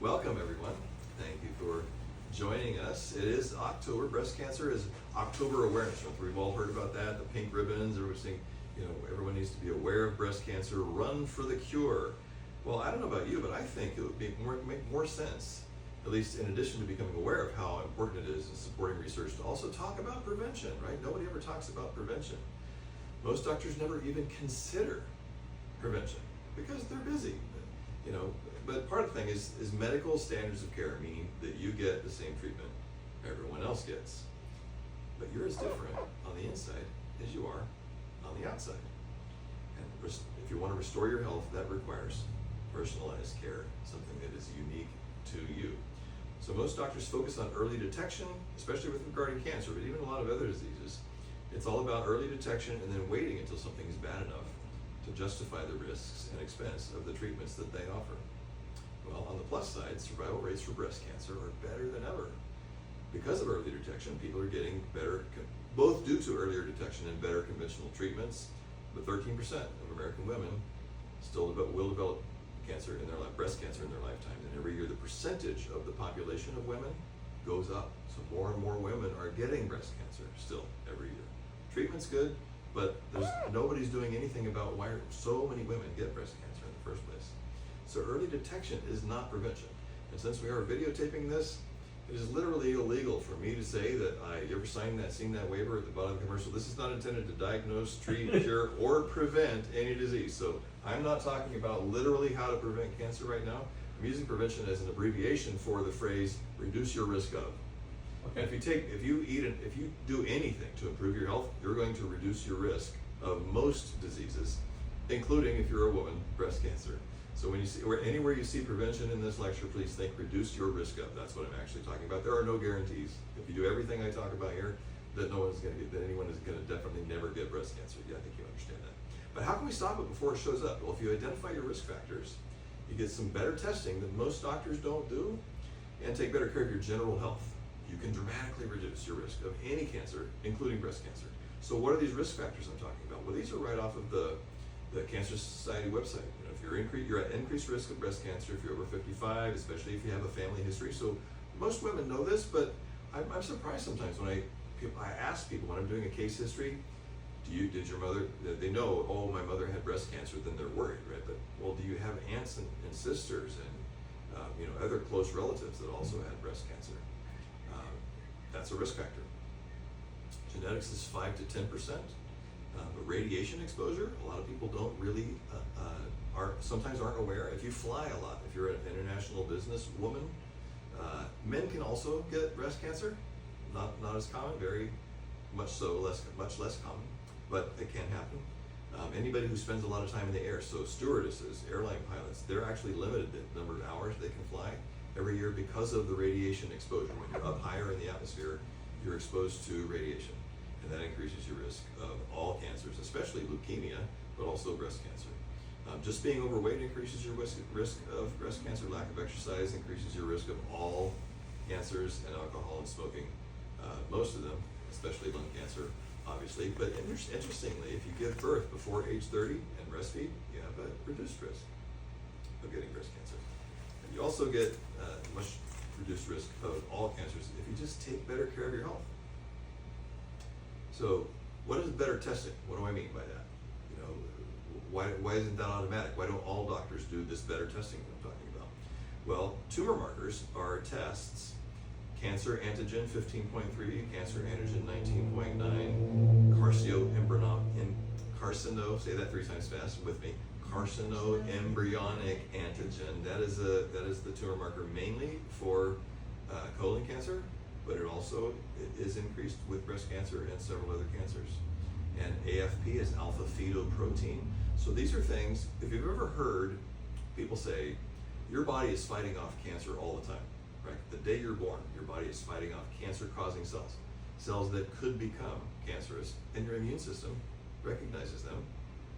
Welcome, everyone. Thank you for joining us. It is October. Breast cancer is October Awareness Month. We've all heard about that, the pink ribbons. Everyone's saying, everyone needs to be aware of breast cancer. Run for the cure. Well, I don't know about you, but I think it would make more sense, at least in addition to becoming aware of how important it is in supporting research, to also talk about prevention, right? Nobody ever talks about prevention. Most doctors never even consider prevention because they're busy, But part of the thing is medical standards of care, meaning that you get the same treatment everyone else gets. But you're as different on the inside as you are on the outside. And if you want to restore your health, that requires personalized care, something that is unique to you. So most doctors focus on early detection, especially with regarding cancer, but even a lot of other diseases. It's all about early detection and then waiting until something is bad enough to justify the risks and expense of the treatments that they offer. Well, on the plus side, survival rates for breast cancer are better than ever. Because of early detection, people are getting better, both due to earlier detection and better conventional treatments, but 13% of American women still will develop breast cancer in their lifetime. And every year, the percentage of the population of women goes up. So more and more women are getting breast cancer still every year. Treatment's good, but nobody's doing anything about why so many women get breast cancer in the first place. So early detection is not prevention. And since we are videotaping this, it is literally illegal for me to say that you ever seen that waiver at the bottom of the commercial? This is not intended to diagnose, treat, cure, or prevent any disease. So I'm not talking about literally how to prevent cancer right now. I'm using prevention as an abbreviation for the phrase reduce your risk of. Okay. If you do anything to improve your health, you're going to reduce your risk of most diseases, including, if you're a woman, breast cancer. So when you see, or anywhere you see prevention in this lecture, please think reduce your risk of. That's what I'm actually talking about. There are no guarantees. If you do everything I talk about here, that anyone is going to definitely never get breast cancer. Yeah, I think you understand that. But how can we stop it before it shows up? Well, if you identify your risk factors, you get some better testing that most doctors don't do, and take better care of your general health. You can dramatically reduce your risk of any cancer, including breast cancer. So what are these risk factors I'm talking about? Well, these are right off of the Cancer Society website. If you're at increased risk of breast cancer if you're over 55, especially if you have a family history. So most women know this, but I'm surprised sometimes when I ask people when I'm doing a case history, did your mother, they know, oh, my mother had breast cancer, then they're worried, right? But, well, do you have aunts and sisters and other close relatives that also had breast cancer? That's a risk factor. Genetics is 5 to 10%. But radiation exposure, a lot of people don't really, sometimes aren't aware. If you fly a lot, if you're an international business woman, men can also get breast cancer. Not as common, very much less common, but it can happen. Anybody who spends a lot of time in the air, so stewardesses, airline pilots, they're actually limited the number of hours they can fly every year because of the radiation exposure. When you're up higher in the atmosphere, you're exposed to radiation, and that increases your risk of all cancers, especially leukemia, but also breast cancer. Just being overweight increases your risk of breast cancer. Lack of exercise increases your risk of all cancers, and alcohol and smoking, most of them, especially lung cancer, obviously. But interestingly, if you give birth before age 30 and breastfeed, you have a reduced risk of getting breast cancer. And you also get much reduced risk of all cancers if you just take better care of your health. So what is better testing? What do I mean by that? Why isn't that automatic? Why don't all doctors do this better testing that I'm talking about? Well, tumor markers are tests. Cancer antigen 15.3, cancer antigen 19.9, say that 3 times fast with me, carcinoembryonic antigen. That is the tumor marker mainly for colon cancer, but it also is increased with breast cancer and several other cancers. And AFP is alpha fetoprotein. So these are things, if you've ever heard people say, your body is fighting off cancer all the time, right? The day you're born, your body is fighting off cancer-causing cells that could become cancerous, and your immune system recognizes them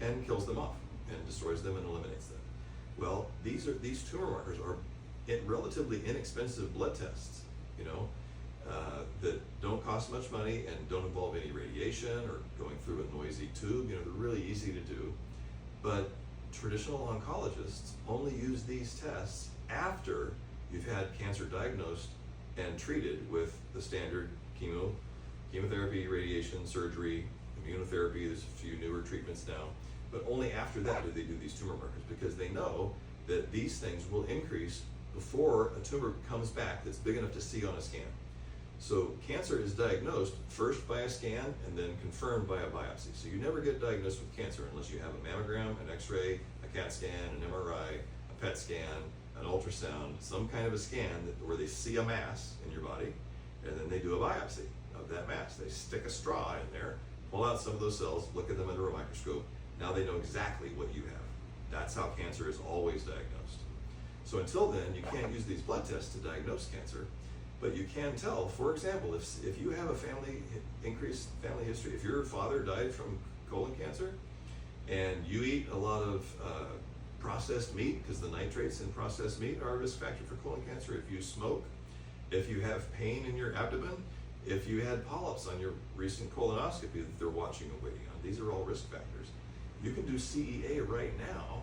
and kills them off and destroys them and eliminates them. Well, these tumor markers are relatively inexpensive blood tests, that don't cost much money and don't involve any radiation or going through a noisy tube. They're really easy to do. But traditional oncologists only use these tests after you've had cancer diagnosed and treated with the standard chemotherapy, radiation, surgery, immunotherapy. There's a few newer treatments now, but only after that do they do these tumor markers, because they know that these things will increase before a tumor comes back that's big enough to see on a scan. So cancer is diagnosed first by a scan and then confirmed by a biopsy. So you never get diagnosed with cancer unless you have a mammogram, an x-ray, a CAT scan, an MRI, a PET scan, an ultrasound, some kind of a scan where they see a mass in your body, and then they do a biopsy of that mass. They stick a straw in there, pull out some of those cells, look at them under a microscope. Now they know exactly what you have. That's how cancer is always diagnosed. So until then, you can't use these blood tests to diagnose cancer, but you can tell, for example, if you have a increased family history, if your father died from colon cancer, and you eat a lot of processed meat, because the nitrates in processed meat are a risk factor for colon cancer, if you smoke, if you have pain in your abdomen, if you had polyps on your recent colonoscopy that they're watching and waiting on, these are all risk factors. You can do CEA right now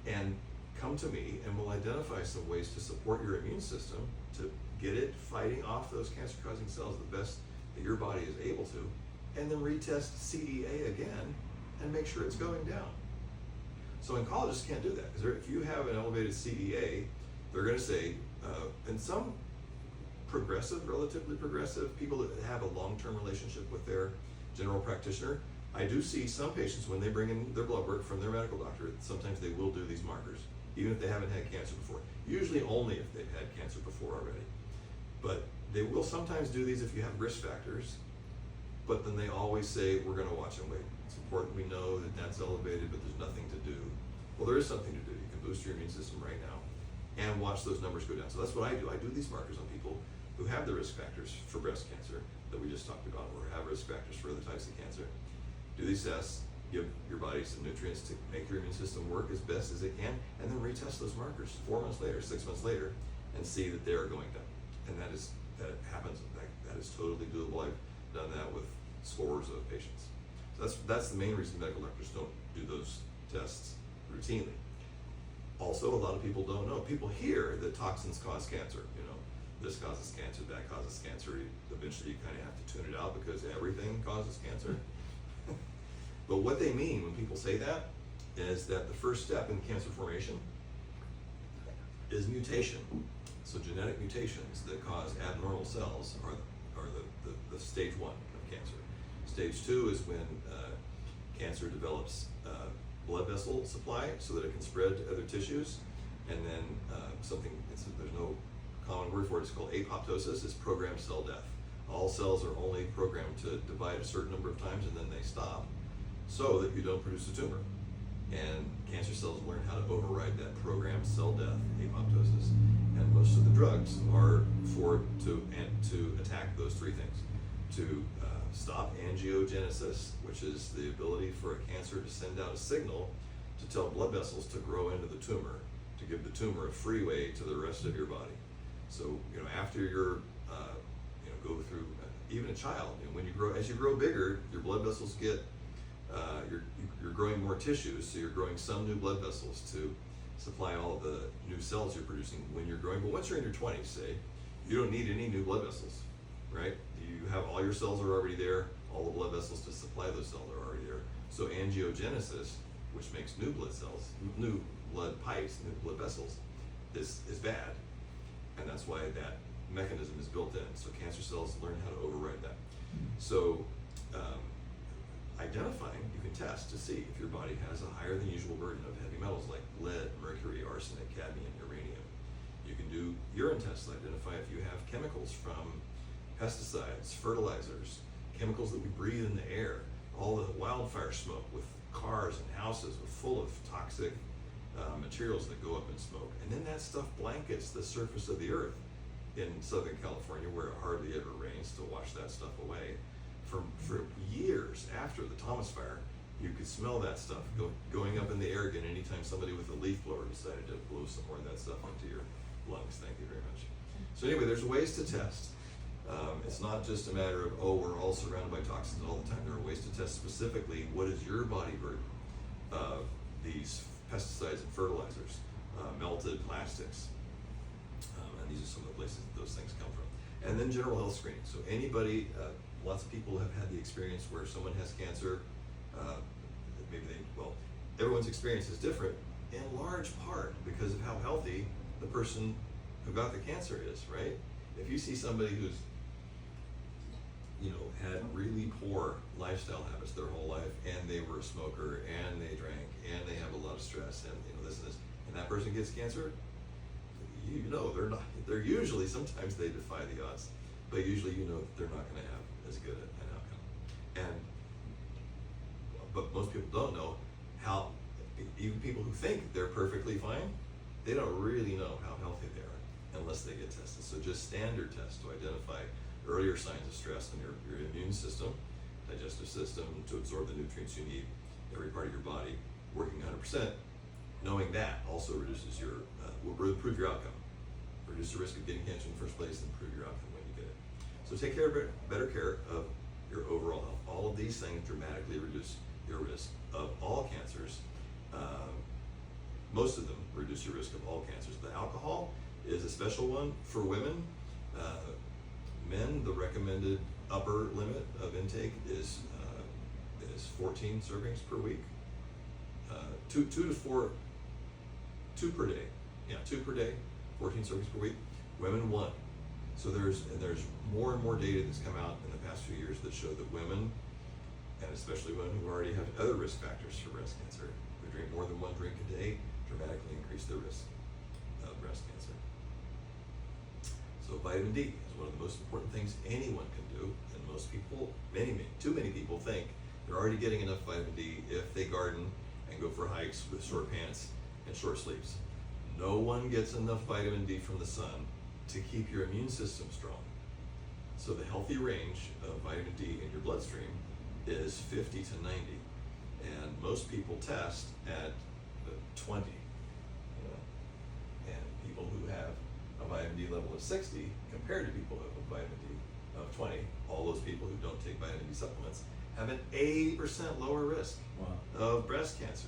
and come to me, and we'll identify some ways to support your immune system to get it fighting off those cancer-causing cells the best that your body is able to, and then retest CEA again and make sure it's going down. So oncologists can't do that, because if you have an elevated CEA, they're going to say, and some relatively progressive people that have a long-term relationship with their general practitioner, I do see some patients when they bring in their blood work from their medical doctor, sometimes they will do these markers, even if they haven't had cancer before. Usually only if they've had cancer before already. But they will sometimes do these if you have risk factors, but then they always say, we're going to watch and wait. It's important we know that that's elevated, but there's nothing to do. Well, there is something to do. You can boost your immune system right now and watch those numbers go down. So that's what I do. I do these markers on people who have the risk factors for breast cancer that we just talked about, or have risk factors for other types of cancer. Do these tests, give your body some nutrients to make your immune system work as best as it can, and then retest those markers 4 months later, 6 months later, and see that they are going down. And that happens. That is totally doable. I've done that with scores of patients. So that's the main reason medical doctors don't do those tests routinely. Also, a lot of people don't know. People hear that toxins cause cancer. This causes cancer, that causes cancer. Eventually, you kind of have to tune it out because everything causes cancer. But what they mean when people say that is that the first step in cancer formation is mutation. So genetic mutations that cause abnormal cells are the stage 1 of cancer. Stage 2 is when cancer develops blood vessel supply so that it can spread to other tissues, and then there's no common word for it. It's called apoptosis. It's programmed cell death. All cells are only programmed to divide a certain number of times, and then they stop, so that you don't produce a tumor. And cancer cells learn how to override that programmed cell death, apoptosis. And most of the drugs are to attack those three things. To stop angiogenesis, which is the ability for a cancer to send out a signal to tell blood vessels to grow into the tumor, to give the tumor a freeway to the rest of your body. So, after you're, go through, even a child, as you grow bigger, your blood vessels get, you're growing more tissues, so you're growing some new blood vessels to supply all of the new cells you're producing when you're growing. But once you're in your 20s, say, you don't need any new blood vessels, right? You have all your cells are already there, all the blood vessels to supply those cells are already there. So angiogenesis, which makes new blood cells, new blood pipes, new blood vessels, is bad. And that's why that mechanism is built in. So cancer cells learn how to override that. So identifying, you can test to see if your body has a higher than usual burden of heavy metals like lead, mercury, arsenic, cadmium, uranium. You can do urine tests to identify if you have chemicals from pesticides, fertilizers, chemicals that we breathe in the air, all the wildfire smoke with cars and houses full of toxic materials that go up in smoke. And then that stuff blankets the surface of the earth in Southern California, where it hardly ever rains, to wash that stuff away. For years after the Thomas Fire, you could smell that stuff going up in the air again anytime somebody with a leaf blower decided to blow some more of that stuff into your lungs. Thank you very much. So anyway, there's ways to test. It's not just a matter of, we're all surrounded by toxins all the time. There are ways to test specifically what is your body burden of these pesticides and fertilizers, melted plastics, these are some of the places that those things come from. And then general health screening. So anybody, lots of people have had the experience where someone has cancer. Everyone's experience is different in large part because of how healthy the person who got the cancer is, right? If you see somebody who's, had really poor lifestyle habits their whole life, and they were a smoker, and they drank, and they have a lot of stress, and this and this, and that person gets cancer, they're usually, sometimes they defy the odds, but usually that they're not going to have as good an outcome. But most people don't know how, even people who think they're perfectly fine, they don't really know how healthy they are unless they get tested. So just standard tests to identify earlier signs of stress in your immune system, digestive system, to absorb the nutrients you need, every part of your body working 100%. Knowing that also reduces will improve your outcome, reduce the risk of getting cancer in the first place, and improve your outcome when you get it. So take better care of your overall health. All of these things dramatically reduce your risk of all cancers. Most of them reduce your risk of all cancers. The alcohol is a special one for women. Men, the recommended upper limit of intake is 14 servings per week. 2 per day. Yeah, 2 per day, 14 servings per week. Women 1. So there's more and more data that's come out in the past few years that show that women, and especially women who already have other risk factors for breast cancer, who drink more than 1 drink a day, dramatically increase their risk of breast cancer. So vitamin D is one of the most important things anyone can do, and most people, too many people think they're already getting enough vitamin D if they garden and go for hikes with short pants and short sleeves. No one gets enough vitamin D from the sun to keep your immune system strong. So the healthy range of vitamin D in your bloodstream is 50 to 90, and most people test at 20. And people who have a vitamin D level of 60 compared to people who have a vitamin D of 20, all those people who don't take vitamin D supplements have an 80% lower risk of breast cancer.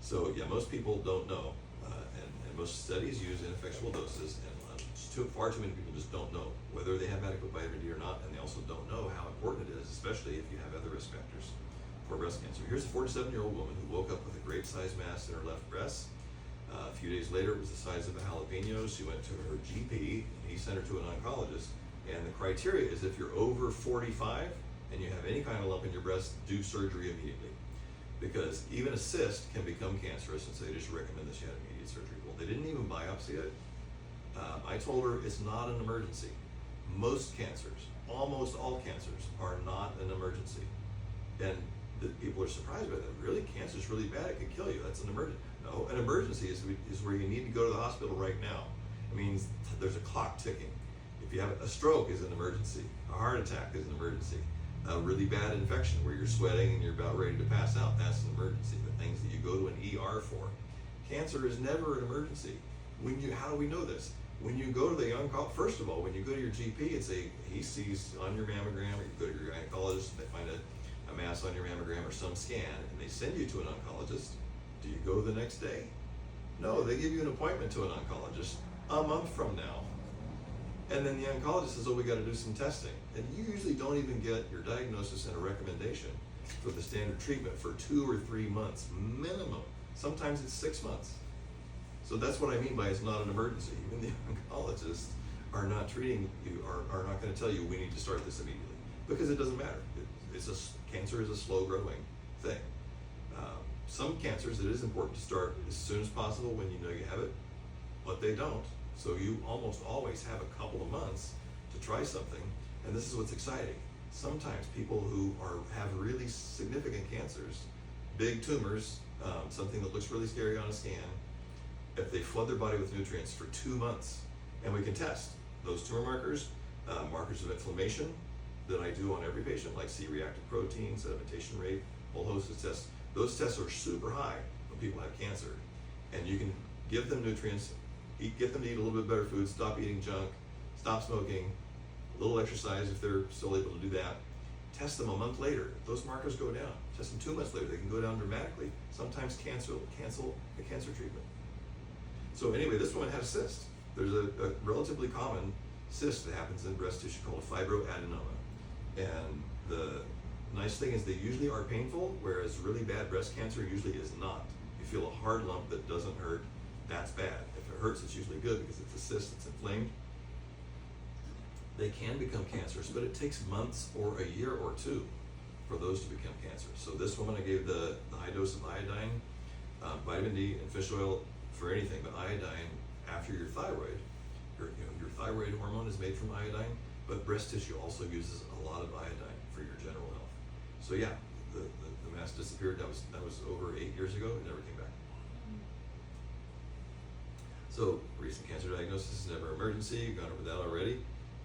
So yeah, most people don't know, and most studies use ineffectual doses, and far too many people just don't know whether they have adequate vitamin D or not, and they also don't know how important it is, especially if you have other risk factors for breast cancer. Here's a 47-year-old woman who woke up with a grape-sized mass in her left breast. A few days later, it was the size of a jalapeno. She went to her GP, and he sent her to an oncologist, and the criteria is if you're over 45 and you have any kind of lump in your breast, do surgery immediately. Because even a cyst can become cancerous, and so they just recommend that she had immediate surgery. Well, they didn't even biopsy it. I told her it's not an emergency. Most cancers, almost all cancers, are not an emergency. And people are surprised by that. Really? Cancer's really bad, it could kill you. That's an emergency. No, an emergency is where you need to go to the hospital right now. It means there's a clock ticking. If you have a stroke is an emergency. A heart attack is an emergency. A really bad infection where you're sweating and you're about ready to pass out, that's an emergency. The things that you go to an ER for. Cancer is never an emergency. How do we know this? When you go to the oncologist, first of all, when you go to your GP and say, he sees on your mammogram, or you go to your gynecologist and they find a mass on your mammogram or some scan, and they send you to an oncologist, do you go the next day? No, they give you an appointment to an oncologist a month from now. And then the oncologist says, oh, we got to do some testing. And you usually don't even get your diagnosis and a recommendation for the standard treatment for 2 or 3 months minimum. Sometimes it's 6 months. So that's what I mean by it's not an emergency. Even the oncologists are not treating you, are not going to tell you we need to start this immediately, because it doesn't matter. Cancer is a slow growing thing. Some cancers, it is important to start as soon as possible when you know you have it, but they don't. So you almost always have a couple of months to try something, and this is what's exciting. Sometimes people who have really significant cancers, big tumors, something that looks really scary on a scan, if they flood their body with nutrients for 2 months, and we can test those tumor markers, markers of inflammation that I do on every patient, like C-reactive protein, sedimentation rate, whole host of tests. Those tests are super high when people have cancer, and you can give them nutrients, get them to eat a little bit better food, stop eating junk, stop smoking, a little exercise if they're still able to do that. Test them a month later, those markers go down. Test them 2 months later, they can go down dramatically. Sometimes cancel the cancer treatment. So anyway, this woman had a cyst. there's a relatively common cyst that happens in breast tissue called a fibroadenoma. And the nice thing is they usually are painful, whereas really bad breast cancer usually is not. You feel a hard lump that doesn't hurt, that's bad. If it hurts, it's usually good because it's a cyst that's inflamed. They can become cancerous, but it takes months or a year or two for those to become cancerous. So this woman, I gave the high dose of iodine, vitamin D, and fish oil for anything, but iodine after your thyroid. Your thyroid hormone is made from iodine, but breast tissue also uses a lot of iodine for your general health. So yeah, the mass disappeared. That was over 8 years ago. It never came back. So recent cancer diagnosis is never an emergency. You've gone over that already.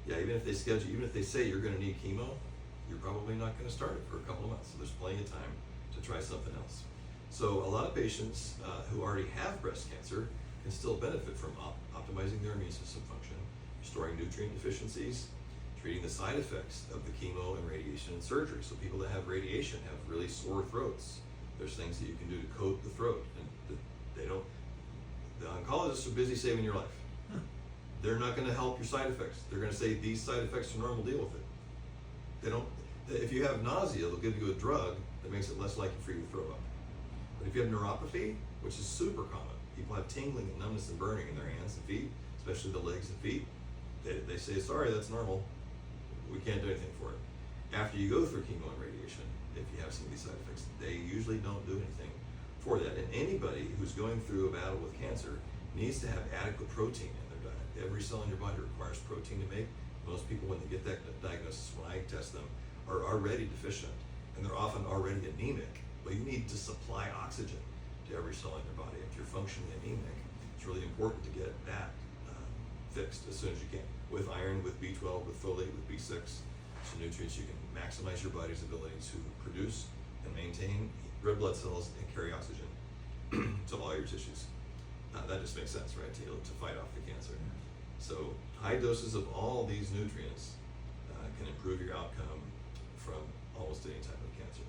Yeah, even if they say you're going to need chemo, you're probably not going to start it for a couple of months. So there's plenty of time to try something else. So a lot of patients who already have breast cancer can still benefit from optimizing their immune system function, restoring nutrient deficiencies, treating the side effects of the chemo and radiation and surgery. So people that have radiation have really sore throats. There's things that you can do to coat the throat, and the oncologists are busy saving your life. They're not going to help your side effects. They're going to say these side effects are normal, deal with it. They don't. If you have nausea, they'll give you a drug that makes it less likely for you to throw up. But if you have neuropathy, which is super common, people have tingling and numbness and burning in their hands and feet, especially the legs and feet. They say, sorry, that's normal. We can't do anything for it. After you go through chemo and radiation, if you have some of these side effects, they usually don't do anything for that. And anybody who's going through a battle with cancer needs to have adequate protein in their diet. Every cell in your body requires protein to make. Most people, when they get that diagnosis, when I test them, are already deficient, and they're often already anemic. But you need to supply oxygen to every cell in your body. If you're functionally anemic, it's really important to get that fixed as soon as you can. With iron, with B12, with folate, with B6, some nutrients, you can maximize your body's ability to produce and maintain red blood cells and carry oxygen to all your tissues. That just makes sense, right? To fight off the cancer. So high doses of all these nutrients can improve your outcome from almost any type of cancer.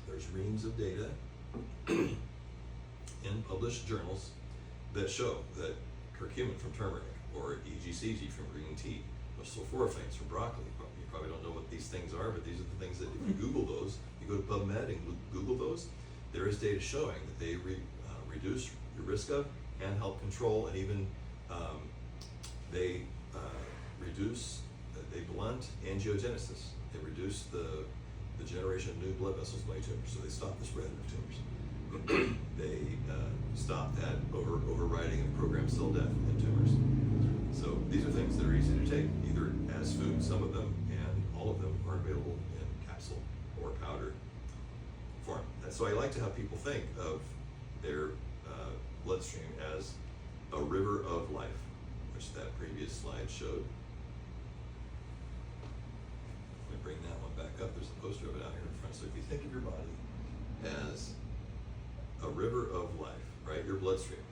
There's reams of data in published journals that show that curcumin from turmeric, or EGCG from green tea, or sulforaphanes from broccoli. You probably don't know what these things are, but these are the things that if you Google those, you go to PubMed and Google those, there is data showing that they reduce your risk of and help control, and even they blunt angiogenesis. They reduce the generation of new blood vessels by tumors, so they stop the spread of tumors. They stop that overriding of programmed cell death in tumors. So these are things that are easy to take, either as food, some of them, and all of them are available in capsule or powder form. And so I like to have people think of their bloodstream as a river of life, which that previous slide showed. Let me bring that one back up. There's a poster of it out here in front. So if you think of your body as a river of life, right? Your bloodstream.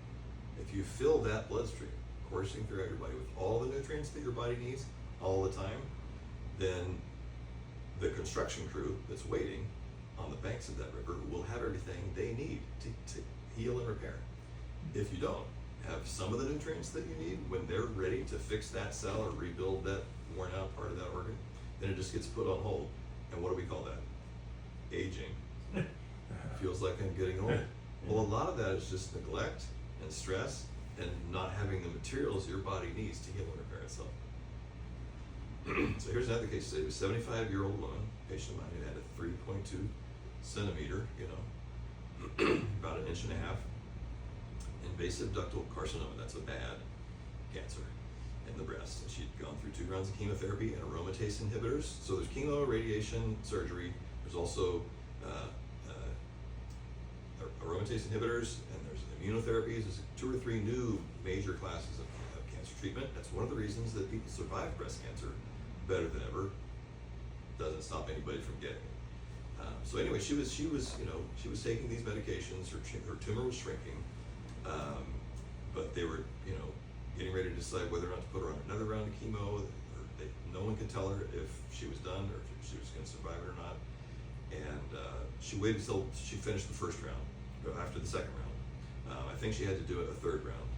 If you fill that bloodstream coursing throughout your body with all the nutrients that your body needs all the time, then the construction crew that's waiting on the banks of that river will have everything they need to heal and repair. If you don't have some of the nutrients that you need when they're ready to fix that cell or rebuild that worn out part of that organ, then it just gets put on hold. And what do we call that? Aging. Feels like I'm getting old. Well, a lot of that is just neglect and stress and not having the materials your body needs to heal and repair itself. So here's another case study. A 75-year-old woman, patient of mine, who had a 3.2 centimeter, about an inch and a half, invasive ductal carcinoma. That's a bad cancer in the breast. And she'd gone through 2 rounds of chemotherapy and aromatase inhibitors. So there's chemo, radiation, surgery. There's also aromatase inhibitors, and there's immunotherapies. There's 2 or 3 new major classes of cancer treatment. That's one of the reasons that people survive breast cancer better than ever. Doesn't stop anybody from getting it. So anyway, she was taking these medications. Her tumor was shrinking, but they were getting ready to decide whether or not to put her on another round of chemo. No one could tell her if she was done or if she was going to survive it or not. And she waited until she finished the first round. After the second round, I think she had to do it a 3rd round,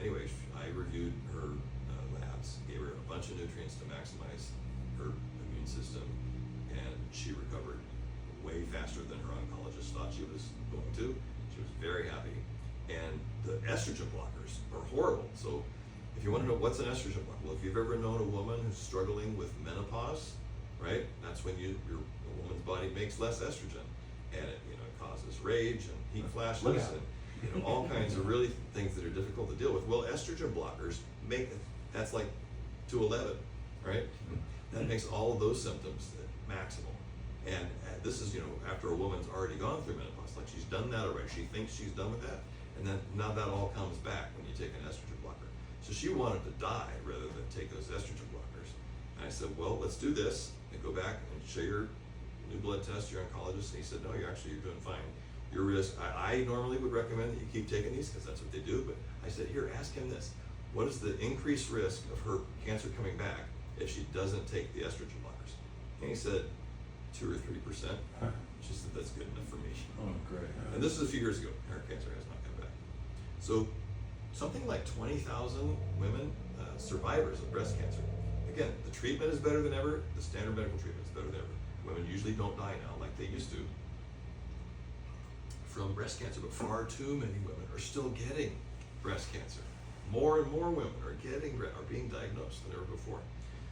anyway, I reviewed her labs, gave her a bunch of nutrients to maximize her immune system, and she recovered way faster than her oncologist thought she was going to. She was very happy. And the estrogen blockers are horrible. So if you want to know what's an estrogen blocker, well, if you've ever known a woman who's struggling with menopause, right, that's when a woman's body makes less estrogen, and it causes rage and heat flashes and all kinds of really things that are difficult to deal with. Well, estrogen blockers that's like 211, right? That makes all of those symptoms maximal. And this is after a woman's already gone through menopause, like she's done that already. She thinks she's done with that, and then now that all comes back when you take an estrogen blocker. So she wanted to die rather than take those estrogen blockers. And I said, well, let's do this and go back and show your new blood test to your oncologist. And he said, no, you're doing fine. Your risk, I normally would recommend that you keep taking these because that's what they do. But I said, here, ask him this. What is the increased risk of her cancer coming back if she doesn't take the estrogen blockers? And he said, 2 or 3%. She said, that's good enough for me. Oh, great. And this is a few years ago. Her cancer has not come back. So something like 20,000 women, survivors of breast cancer. Again, the treatment is better than ever. The standard medical treatment is better than ever. Women usually don't die now like they used to from breast cancer, but far too many women are still getting breast cancer. More and more women are being diagnosed than ever before.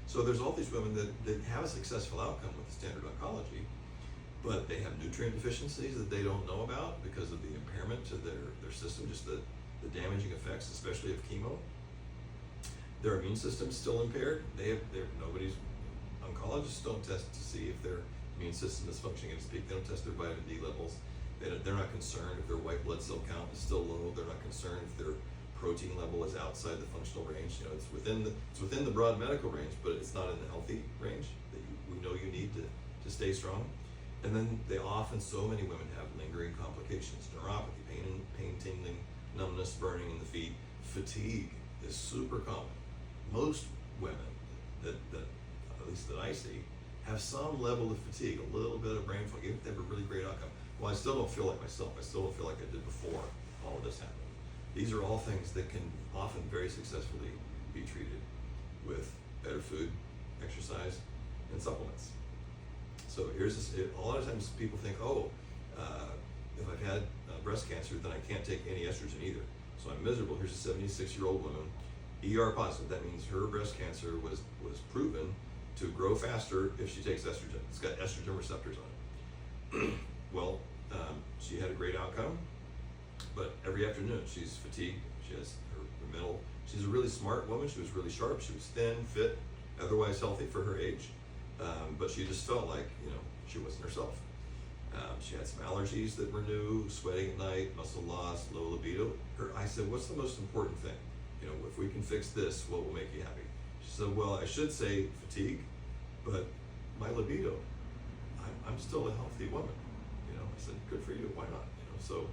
So there's all these women that have a successful outcome with the standard oncology, but they have nutrient deficiencies that they don't know about because of the impairment to their system, just the damaging effects, especially of chemo. Their immune system's still impaired. Oncologists don't test to see if their immune system is functioning at its peak. They don't test their vitamin D levels. They're not concerned if their white blood cell count is still low. They're not concerned if their protein level is outside the functional range. It's within the broad medical range, but it's not in the healthy range that we know you need to stay strong. And then so many women have lingering complications: neuropathy, pain, tingling, numbness, burning in the feet. Fatigue is super common. Most women that at least that I see have some level of fatigue, a little bit of brain fog, even if they have a really great outcome. Well, I still don't feel like myself. I still don't feel like I did before all of this happened. These are all things that can often very successfully be treated with better food, exercise, and supplements. So here's this. A lot of times people think, if I've had breast cancer, then I can't take any estrogen either. So I'm miserable. Here's a 76-year-old woman, ER positive. That means her breast cancer was proven to grow faster if she takes estrogen. It's got estrogen receptors on it. Well, she had a great outcome, but every afternoon she's fatigued. She has her mental. She's a really smart woman. She was really sharp. She was thin, fit, otherwise healthy for her age, but she just felt like she wasn't herself. She had some allergies that were new, sweating at night, muscle loss, low libido. I said, what's the most important thing? If we can fix this, what will make you happy? She said, well, I should say fatigue, but my libido, I'm still a healthy woman. I said, good for you, why not? So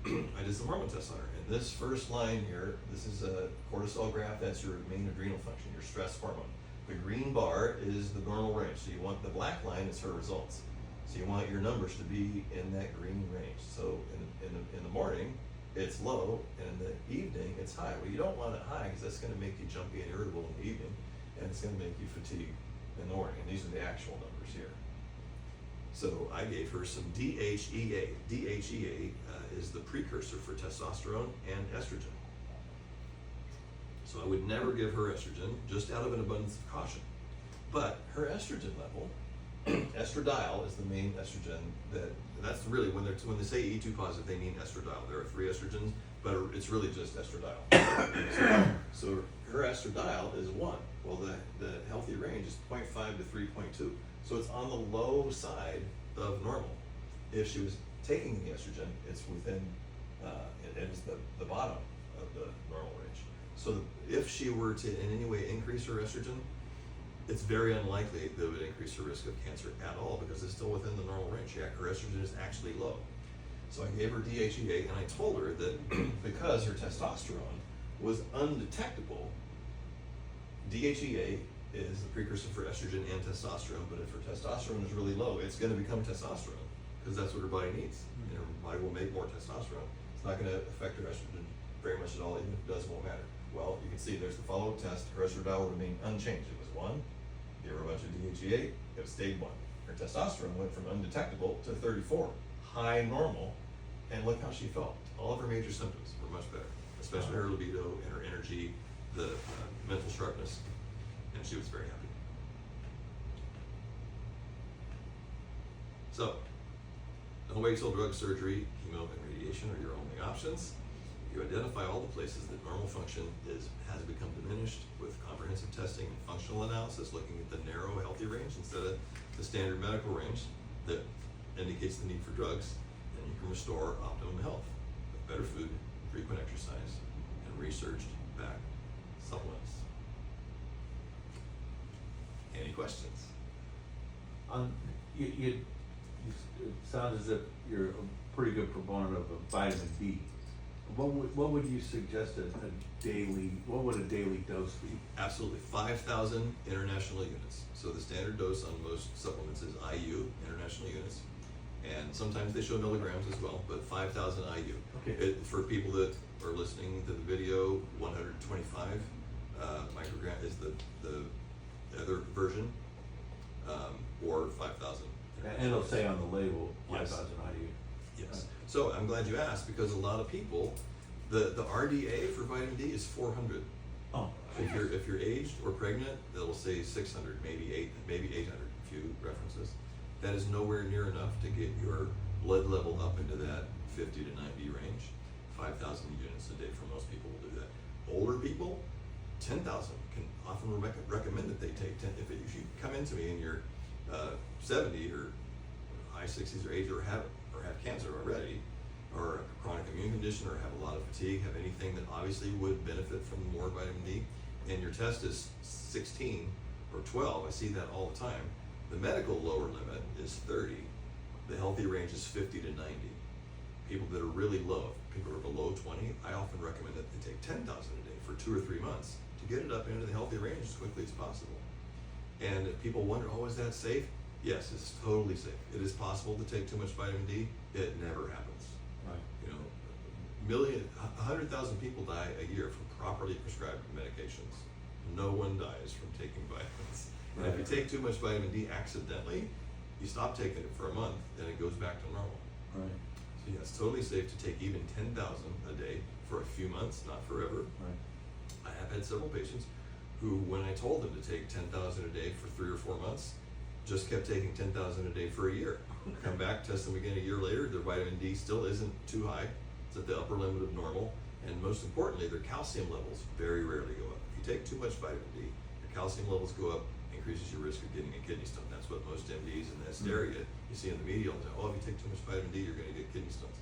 I did some hormone tests on her. And this first line here, this is a cortisol graph. That's your main adrenal function, your stress hormone. The green bar is the normal range. So you want the black line is her results. So you want your numbers to be in that green range. So in the morning, it's low, and in the evening, it's high. Well, you don't want it high because that's going to make you jumpy and irritable in the evening, and it's going to make you fatigued in the morning. And these are the actual numbers here. So I gave her some DHEA. DHEA is the precursor for testosterone and estrogen. So I would never give her estrogen, just out of an abundance of caution. But her estrogen level, estradiol is the main estrogen that's really, when they say E2 positive, they mean estradiol. There are 3 estrogens, but it's really just estradiol. So her estradiol is 1. Well, the healthy range is 0.5 to 3.2. So it's on the low side of normal. If she was taking the estrogen, it's within, it is the bottom of the normal range. So if she were to in any way increase her estrogen, it's very unlikely that it would increase her risk of cancer at all because it's still within the normal range. Her estrogen is actually low. So I gave her DHEA, and I told her that because her testosterone was undetectable, DHEA is the precursor for estrogen and testosterone, but if her testosterone is really low, it's going to become testosterone because that's what her body needs. Her body will make more testosterone. It's not going to affect her estrogen very much at all. cholesterol, even if it does, won't matter. Well, you can see there's the follow-up test. Her estradiol remained unchanged. It was 1, gave her a bunch of DHEA, it stayed 1. Her testosterone went from undetectable to 34, high normal, and look how she felt. All of her major symptoms were much better, especially her libido and her energy, the mental sharpness, and she was very happy. So, don't wait till drug surgery, chemo, and radiation are your only options. You identify all the places that normal function has become diminished with comprehensive testing and functional analysis, looking at the narrow, healthy range instead of the standard medical range that indicates the need for drugs, and you can restore optimum health with better food, frequent exercise, and researched back supplements. Any questions? It sounds as if you're a pretty good proponent of a vitamin D. What would you suggest what would a daily dose be? Absolutely, 5,000 international units. So the standard dose on most supplements is IU, international units. And sometimes they show milligrams as well, but 5,000 IU. Okay. For people that are listening to the video, 125 microgram is the other version, or 5,000. And it'll say on the label, Yes. 5,000 IU. Yes. So I'm glad you asked, because a lot of people, the RDA for vitamin D is 400. Oh. If you're aged or pregnant, they'll say 600, maybe 800, a few references. That is nowhere near enough to get your blood level up into that 50 to 90 range. 5,000 units a day for most people will do that. Older people, 10,000 can often recommend that they take 10. If you come into me and you're 70 or high 60s or 80 or have cancer already, or a chronic immune condition, or have a lot of fatigue, have anything that obviously would benefit from more vitamin D, and your test is 16 or 12, I see that all the time. The medical lower limit is 30. The healthy range is 50 to 90. People that are really low, people who are below 20, I often recommend that they take 10,000 a day for 2 or 3 months to get it up into the healthy range as quickly as possible. And if people wonder, oh, is that safe? Yes, it's totally safe. It is possible to take too much vitamin D. It never happens. Right. You know, 100,000 people die a year from properly prescribed medications. No one dies from taking vitamins. And if you take too much vitamin D accidentally, you stop taking it for a month, and it goes back to normal. Right. So yeah, it's totally safe to take even 10,000 a day for a few months, not forever. Right. I have had several patients who, when I told them to take 10,000 a day for 3 or 4 months, just kept taking 10,000 a day for a year. Come back, test them again a year later, their vitamin D still isn't too high. It's at the upper limit of normal. And most importantly, their calcium levels very rarely go up. If you take too much vitamin D, your calcium levels go up, increases your risk of getting a kidney stone. That's what most MDs and the hysteria you see in the media all the time. Oh, if you take too much vitamin D, you're going to get kidney stones.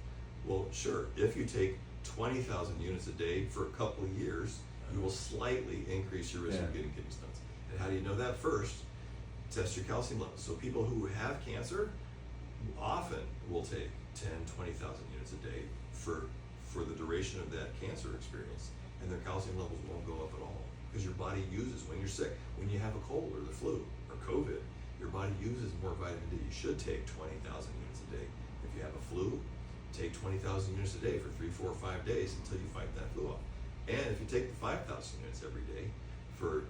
Well, sure, if you take 20,000 units a day for a couple of years, you will slightly increase your risk of getting kidney stones. And how do you know that? First, test your calcium levels. So people who have cancer often will take 10, 20,000 units a day for the duration of that cancer experience, and their calcium levels won't go up at all, because your body uses, when you're sick, when you have a cold or the flu or COVID, your body uses more vitamin D. You should take 20,000 units a day. If you have a flu, take 20,000 units a day for 3, 4, 5 days until you fight that flu off. And if you take the 5,000 units every day for,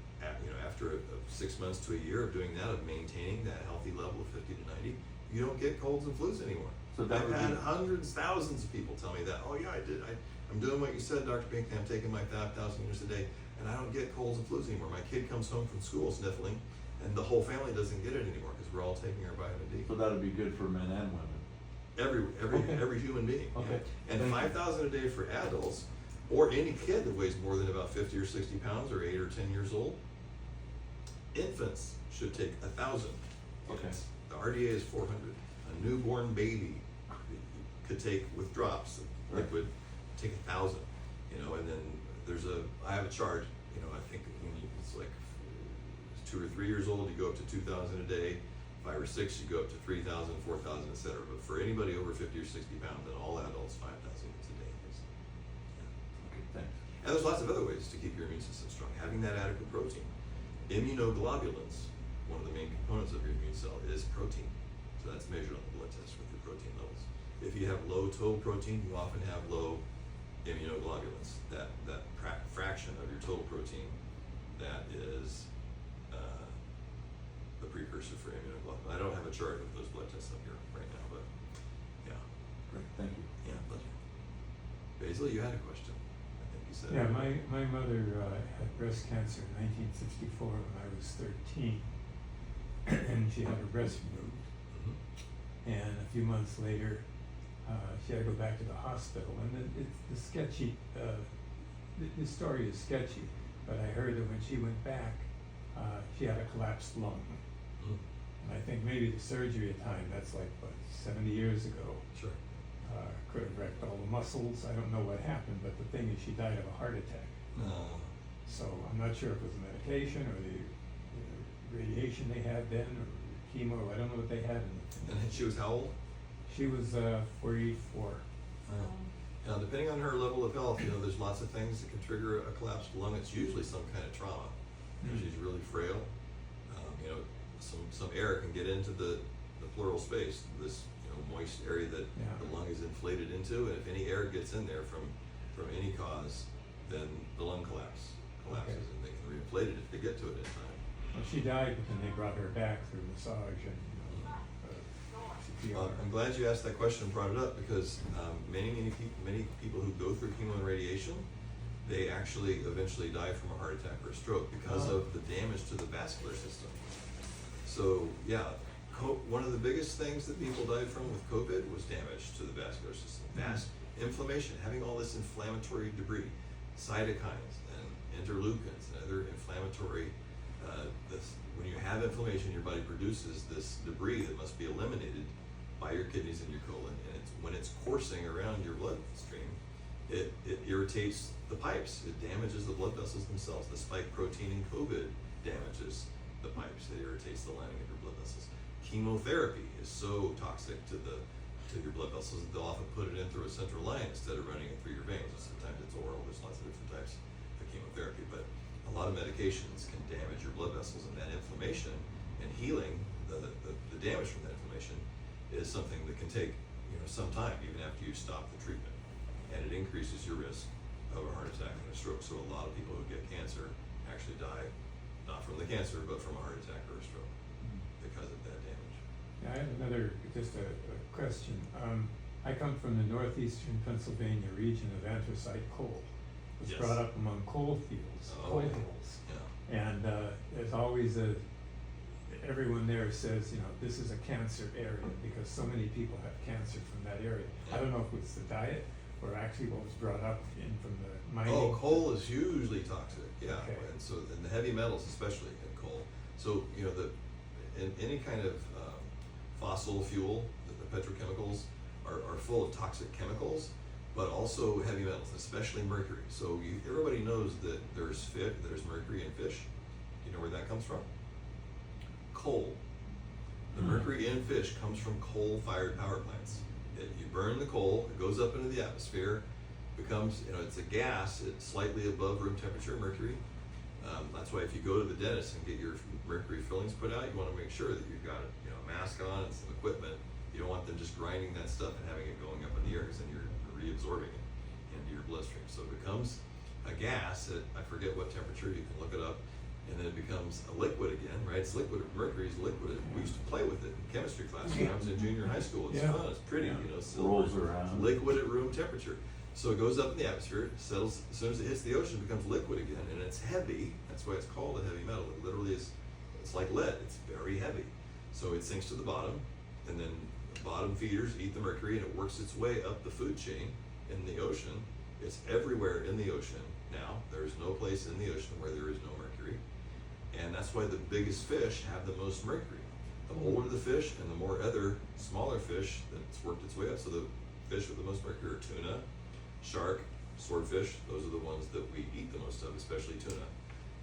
after 6 months to a year of doing that, of maintaining that healthy level of 50 to 90, you don't get colds and flus anymore. So that I've had hundreds, thousands of people tell me that. Oh yeah, I did. I'm doing what you said, Dr. Pinkley. I'm taking my 5,000 units a day, and I don't get colds and flus anymore. My kid comes home from school sniffling, and the whole family doesn't get it anymore because we're all taking our vitamin D. So that would be good for men and women. Every human being. Okay. And 5,000 a day for adults, or any kid that weighs more than about 50 or 60 pounds, or 8 or 10 years old. Infants should take 1,000. Okay. The RDA is 400. A newborn baby could take, with drops of liquid, take 1,000. And then I have a chart. I think when it's like 2 or 3 years old, you go up to 2,000 a day. 5 or 6, you go up to 3,000, 4,000, etc. But for anybody over 50 or 60 pounds, and all adults, 5,000 units a day. Okay, thanks. And there's lots of other ways to keep your immune system strong. Having that adequate protein. Immunoglobulins, one of the main components of your immune cell, is protein. So that's measured on the blood test with your protein levels. If you have low total protein, you often have low immunoglobulins, that fraction of your total protein that is the precursor for immunoglobulin. I don't have a chart of those blood tests up here right now, but yeah. Great, thank you. Yeah, pleasure. Basil, you had a question. I think you said. Yeah, my mother had breast cancer in 1964 when I was 13, and she had her breast removed. Mhm. And a few months later, she had to go back to the hospital. And the story is sketchy, but I heard that when she went back, she had a collapsed lung. Mhm. And I think maybe the surgery at the time, that's like, what, 70 years ago, Sure. could have wrecked all the muscles. I don't know what happened, but the thing is she died of a heart attack. So I'm not sure if it was the medication or the radiation they had then, or chemo, I don't know what they had. And she was how old? She was 44. Now, depending on her level of health, there's lots of things that can trigger a collapsed lung. It's usually some kind of trauma. Mm. She's really frail. Some air can get into the pleural space, this moist area that Yeah. the lung is inflated into, and if any air gets in there from any cause, then the lung collapses, Okay. and they can re-inflate it if they get to it in time. Well, she died, but then they brought her back through massage and CPR. I'm glad you asked that question and brought it up because many people who go through chemo and radiation, they actually eventually die from a heart attack or a stroke because of the damage to the vascular system. So yeah, one of the biggest things that people died from with COVID was damage to the vascular system. Vast inflammation, having all this inflammatory debris, cytokines and interleukins and other inflammatory, when you have inflammation, your body produces this debris that must be eliminated by your kidneys and your colon, and when it's coursing around your bloodstream, it irritates the pipes. It damages the blood vessels themselves. The spike protein in COVID damages the pipes. It irritates the lining of your blood vessels. Chemotherapy is so toxic to your blood vessels that they'll often put it in through a central line instead of running it through your veins. Sometimes it's oral. There's lots of different types of chemotherapy, but a lot of medications can damage your blood vessels, and that inflammation and healing the damage from that inflammation is something that can take some time, even after you stop the treatment, and it increases your risk of a heart attack and a stroke. So a lot of people who get cancer actually die not from the cancer but from a heart attack or a stroke because of that damage. Yeah, I have just a question. I come from the northeastern Pennsylvania region of anthracite coal. It was Yes. brought up among coal fields, Oh, coal yeah. hills. Yeah. And there's always everyone there says, this is a cancer area because so many people have cancer from that area. I don't know if it's the diet or actually what was brought up from the mining. Oh, coal is hugely toxic, yeah, Okay. and so, and the heavy metals especially in coal. So, in any kind of fossil fuel, the petrochemicals are full of toxic chemicals, but also heavy metals, especially mercury. So everybody knows that there's mercury in fish. You know where that comes from? Coal. The mercury in fish comes from coal-fired power plants. You burn the coal, it goes up into the atmosphere, becomes, it's a gas, it's slightly above room temperature, mercury. That's why if you go to the dentist and get your mercury fillings put out, you want to make sure that you've got a mask on and some equipment. You don't want them just grinding that stuff and having it going up in the air, because then you're reabsorbing it into your bloodstream. So it becomes a gas at, I forget what temperature, you can look it up, and then it becomes a liquid again, right? It's liquid. Mercury is liquid. We used to play with it in chemistry class when I was in junior high school. It's Yeah. fun. It's pretty. Yeah. Silver. Rolls around. Liquid at room temperature. So it goes up in the atmosphere, settles. As soon as it hits the ocean, it becomes liquid again, and it's heavy. That's why it's called a heavy metal. It literally is. It's like lead. It's very heavy. So it sinks to the bottom, and then the bottom feeders eat the mercury, and it works its way up the food chain in the ocean. It's everywhere in the ocean now. There is no place in the ocean where there is no mercury. And that's why the biggest fish have the most mercury. The older the fish and the more other smaller fish that's worked its way up. So the fish with the most mercury are tuna, shark, swordfish. Those are the ones that we eat the most of, especially tuna.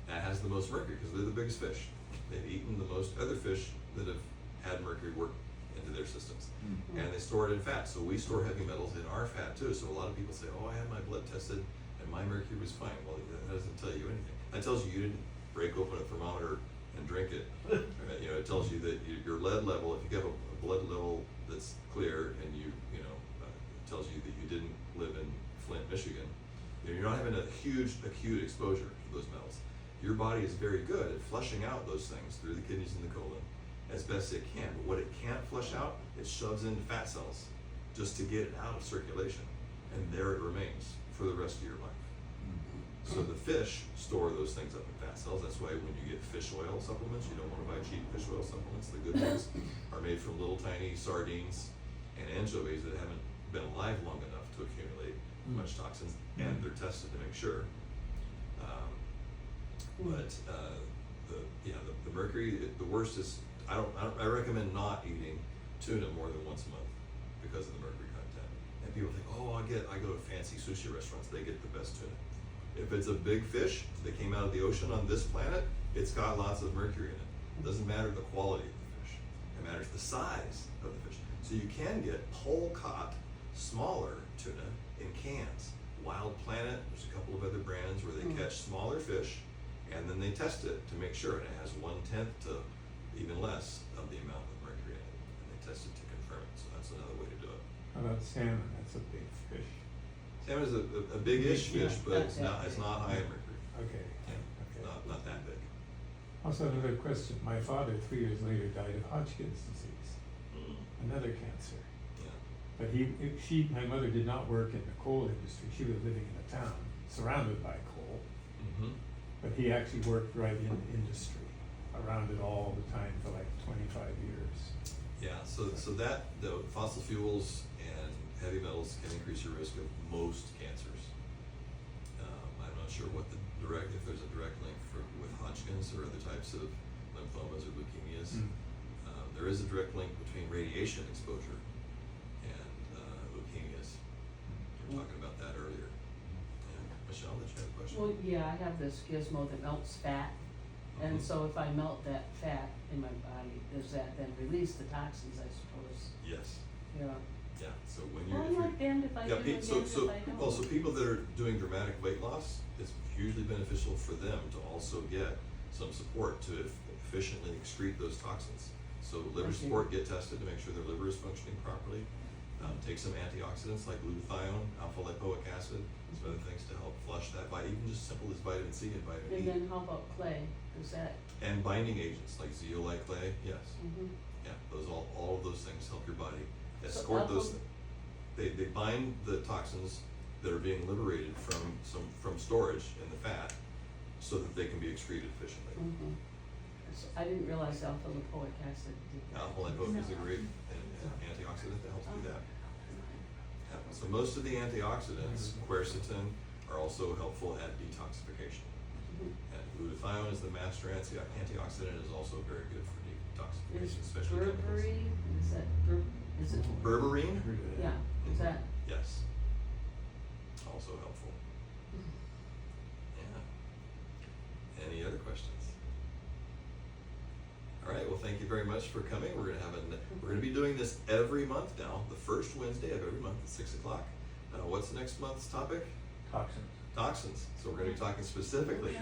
That has the most mercury because they're the biggest fish. They've eaten the most other fish that have had mercury work into their systems. Mm-hmm. And they store it in fat. So we store heavy metals in our fat too. So a lot of people say, oh, I had my blood tested and my mercury was fine. Well, that doesn't tell you anything. That tells you didn't break open a thermometer and drink it. It tells you that your lead level, if you have a blood level that's clear, and it tells you that you didn't live in Flint, Michigan, You're not having a huge acute exposure to those metals. Your body is very good at flushing out those things through the kidneys and the colon as best it can. But what it can't flush out, it shoves into fat cells just to get it out of circulation. And there it remains for the rest of your life. So the fish store those things up in fat cells. That's why when you get fish oil supplements, you don't want to buy cheap fish oil supplements. The good ones are made from little tiny sardines and anchovies that haven't been alive long enough to accumulate much toxins, and they're tested to make sure. The mercury, the worst is, I recommend not eating tuna more than once a month because of the mercury content. And people think, oh, I go to fancy sushi restaurants, they get the best tuna. If it's a big fish that came out of the ocean on this planet, it's got lots of mercury in it. It doesn't matter the quality of the fish, it matters the size of the fish. So you can get pole caught, smaller tuna in cans. Wild Planet, there's a couple of other brands where they catch smaller fish and then they test it to make sure, and it has 1/10 to even less of the amount of mercury in it, and they test it to confirm it. So that's another way to do it. How about salmon? That's a big fish. Salmon is a big-ish fish, Yeah, but not it's that not big. high in mercury. Okay, Yeah, okay. not that big. Also another question, my father 3 years later died of Hodgkin's disease, another cancer. Yeah. But my mother did not work in the coal industry, she was living in a town surrounded by coal. But he actually worked right in industry, around it all the time for like 25 years. Yeah, so that, the fossil fuels and heavy metals can increase your risk of most cancers. I'm not sure what if there's a direct link with Hodgkin's or other types of lymphomas or leukemias. There is a direct link between radiation exposure and leukemias. We were talking about that earlier. And Michelle, did you have a question? Well, yeah, I have this gizmo that melts fat, and so if I melt that fat in my body, does that then release the toxins, I suppose? Yes. Yeah. Yeah. So when Well, you're I'm not damned if I do, yeah, damned so if I don't. well, so people that are doing dramatic weight loss, it's hugely beneficial for them to also get some support to efficiently excrete those toxins. So liver Okay. support, get tested to make sure their liver is functioning properly. Take some antioxidants like glutathione, alpha lipoic acid, some other things to help flush that by even just simple as vitamin C and vitamin And E. then how about clay? Does that? And binding agents like zeolite clay, yes. Mhm. Yeah, all of those things help your body So escort those. alpha- They bind the toxins that are being liberated from storage in the fat, so that they can be excreted efficiently. Mhm. So I didn't realize alpha lipoic acid did that. Alpha lipoic is a great antioxidant that helps do that. Yeah, so most of the antioxidants, quercetin, are also helpful at detoxification. Mhm. And glutathione is the master antioxidant, is also very good for detoxification, Is especially chemicals. berberine, is it? Berberine? Heard of that. Yeah, is that? Yes. Also helpful. Yeah. Any other questions? All right, well, thank you very much for coming. We're gonna be doing this every month now, the first Wednesday of every month at 6 o'clock. What's next month's topic? Toxins. Toxins. So we're gonna be talking specifically,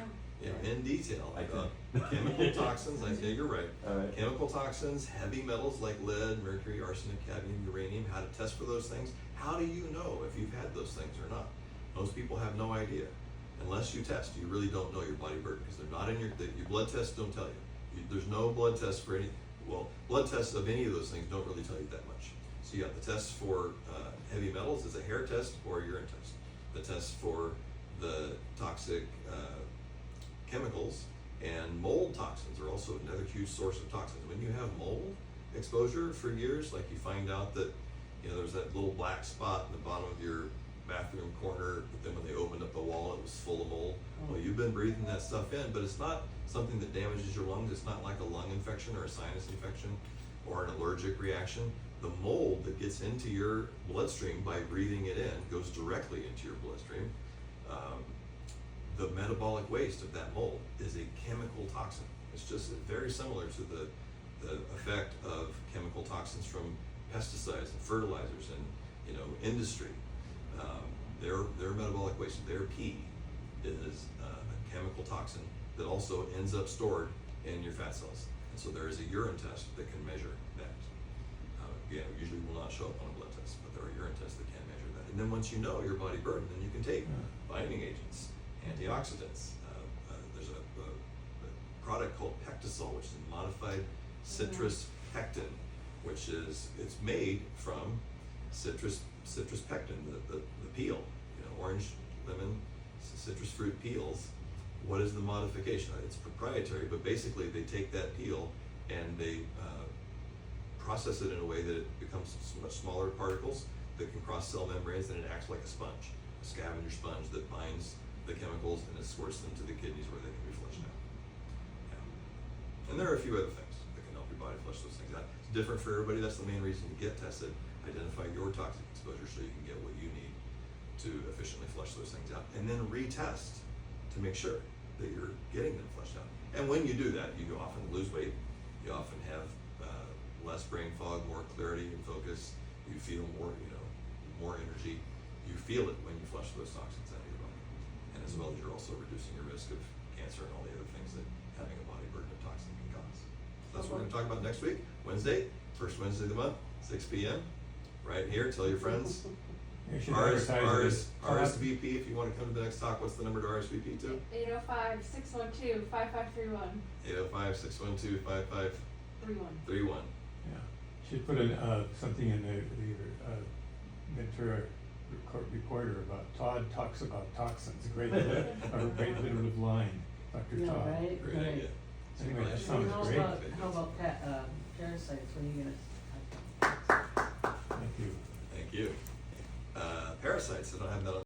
in detail I about chemical toxins. I think you're right. All right. Chemical toxins, heavy metals like lead, mercury, arsenic, cadmium, uranium, how to test for those things. How do you know if you've had those things or not? Most people have no idea. Unless you test, you really don't know your body burden because they're not in your blood tests don't tell you. There's no blood tests for blood tests of any of those things don't really tell you that much. So you got the tests for heavy metals is a hair test or a urine test. The tests for the toxic chemicals and mold toxins are also another huge source of toxins. When you have mold exposure for years, like you find out that there's that little black spot in the bottom of your bathroom corner, but then when they opened up the wall it was full of mold. Well, you've been breathing that stuff in, but it's not something that damages your lungs. It's not like a lung infection or a sinus infection or an allergic reaction. The mold that gets into your bloodstream by breathing it in goes directly into your bloodstream. The metabolic waste of that mold is a chemical toxin. It's just very similar to the effect of chemical toxins from pesticides and fertilizers and industry. Their metabolic waste, their pee, is a chemical toxin that also ends up stored in your fat cells. And so there is a urine test that can measure that. Usually will not show up on a blood test, but there are urine tests that can measure that. And then once you know your body burden, then you can take binding agents, antioxidants. There's a product called Pectisol, which is a modified citrus pectin, which is, it's made from citrus pectin, the peel, you know, orange, lemon, citrus fruit peels. What is the modification? It's proprietary, but basically they take that peel and they process it in a way that it becomes much smaller particles that can cross cell membranes, and it acts like a sponge, a scavenger sponge that binds the chemicals and it squirts them to the kidneys where they can be flushed out. Yeah. And there are a few other things that can help your body flush those things out. It's different for everybody. That's the main reason you get tested. Identify your toxic exposure so you can get what you need to efficiently flush those things out, and then retest to make sure that you're getting them flushed out. And when you do that, you often lose weight, you often have less brain fog, more clarity and focus, you feel more, more energy. You feel it when you flush those toxins out of your body. And as well as you're also reducing your risk of cancer and all the other things that having a body burden of toxin can cause. That's what we're gonna talk about next week, Wednesday, first Wednesday of the month, 6 p.m. right here. Tell your friends. You should advertise it. RSVP, if you wanna come to the next talk, what's the number to RSVP to? 805-612-5531. 805-612-5531. Yeah, should put something in the Ventura Reporter about Todd talks about toxins, a great alliterative line, Dr. Yeah, Todd. right, Great right. idea. Anyway, that And sounds How great. about parasites, when are you gonna? Thank you. Thank you. Parasites, I don't have that on